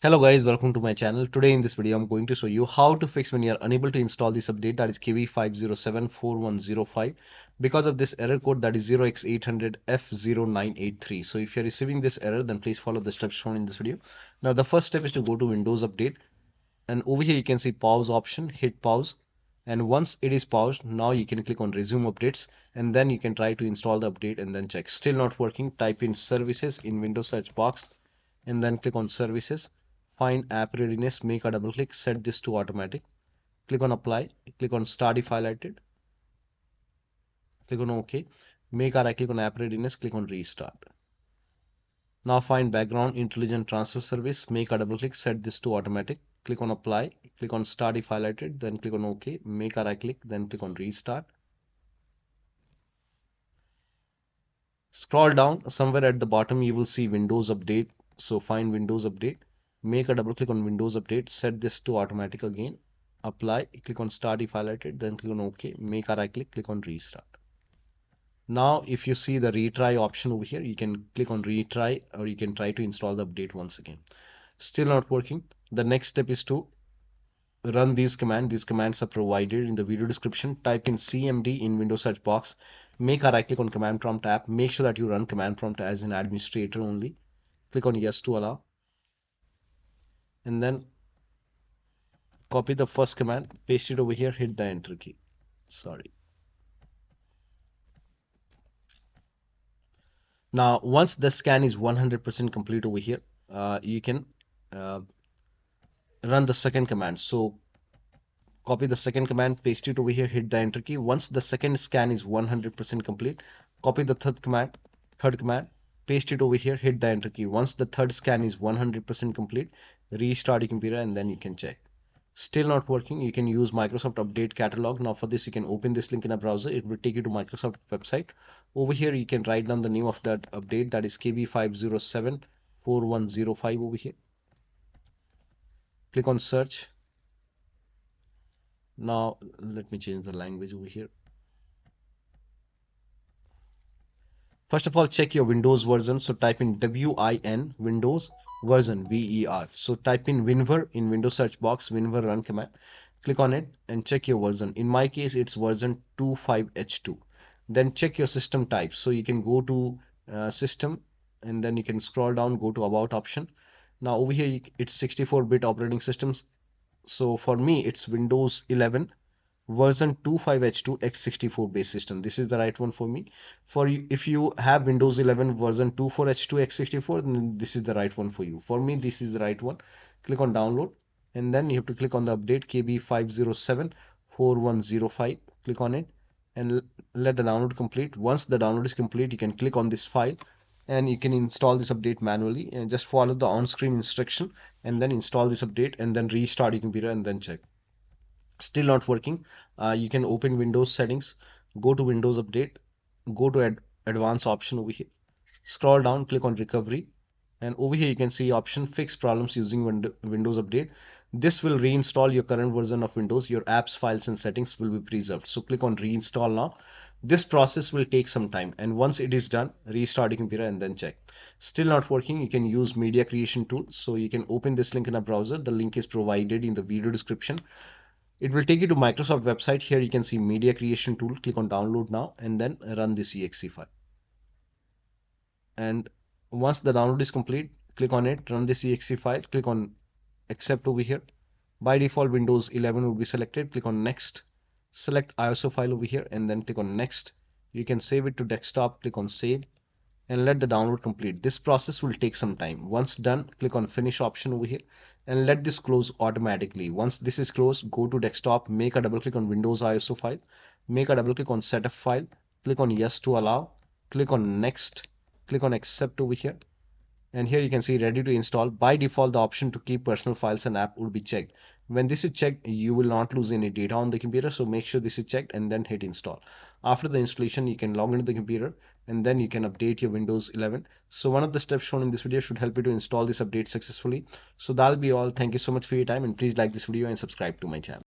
Hello guys, welcome to my channel. Today in this video I'm going to show you how to fix when you are unable to install this update, that is KB5074105, because of this error code, that is 0x800f0983. So if you're receiving this error, then please follow the steps shown in this video. Now the first step is to go to Windows Update, and over here you can see pause option. Hit pause, and once it is paused, now you can click on resume updates, and then you can try to install the update and then check. Still not working, type in services in Windows search box and then click on services. Find app readiness, make a double click, set this to automatic, click on apply, click on start if highlighted, click on OK, make a right click on app readiness, click on restart. Now find background intelligent transfer service, make a double click, set this to automatic, click on apply, click on start if highlighted, then click on OK, make a right click, then click on restart. Scroll down, somewhere at the bottom you will see Windows Update, so find Windows Update, make a double click on Windows Update, set this to automatic again, apply, click on start if highlighted, then click on OK, make a right click, click on restart. Now if you see the retry option over here, you can click on retry, or you can try to install the update once again. Still not working. The next step is to run these commands. These commands are provided in the video description. Type in cmd in Windows search box, make a right click on command prompt app, make sure that you run command prompt as an administrator only, click on yes to allow, and then copy the first command, paste it over here, hit the enter key. Now once the scan is 100% complete over here, you can run the second command. So copy the second command, paste it over here, hit the enter key. Once the second scan is 100% complete, copy the third command, paste it over here, hit the enter key. Once the third scan is 100% complete, restart your computer and then you can check. Still not working, you can use Microsoft Update Catalog. Now for this you can open this link in a browser, it will take you to Microsoft website. Over here you can write down the name of that update, that is KB5074105 over here. Click on search. Now let me change the language over here. First of all, check your Windows version. So type in WIN Windows version, VER. So type in WinVer in Windows search box, WinVer run command. Click on it and check your version. In my case, it's version 25H2. Then check your system type. So you can go to system, and then you can scroll down, go to about option. Now over here it's 64-bit operating systems. So for me it's Windows 11 version 25H2 x64 base system. This is the right one for me. For you, if you have Windows 11 version 24H2 x64, then this is the right one for you. For me, this is the right one. Click on download, and then you have to click on the update KB5074105. Click on it and let the download complete. Once the download is complete, you can click on this file and you can install this update manually, and just follow the on-screen instruction and then install this update and then restart your computer and then check. Still not working, you can open Windows settings, go to Windows Update, go to advanced option over here, scroll down, click on recovery, and over here you can see option fix problems using Windows Update. This will reinstall your current version of Windows. Your apps, files and settings will be preserved. So click on reinstall now. This process will take some time, and once it is done, restart your computer and then check. Still not working, you can use media creation tool. So you can open this link in a browser. The link is provided in the video description. It will take you to Microsoft website. Here you can see media creation tool. Click on download now and then run this exe file. And once the download is complete, click on it, run this exe file, click on accept over here. By default Windows 11 will be selected. Click on next, select ISO file over here and then click on next. You can save it to desktop, click on save and let the download complete. This process will take some time. Once done, click on finish option over here and let this close automatically. Once this is closed, go to desktop, make a double click on Windows ISO file, make a double click on setup file, click on yes to allow, click on next, click on accept over here, and here you can see ready to install. By default the option to keep personal files and app will be checked. When this is checked, you will not lose any data on the computer, so make sure this is checked and then hit install. After the installation, you can log into the computer and then you can update your Windows 11. So one of the steps shown in this video should help you to install this update successfully. So that'll be all. Thank you so much for your time, and please like this video and subscribe to my channel.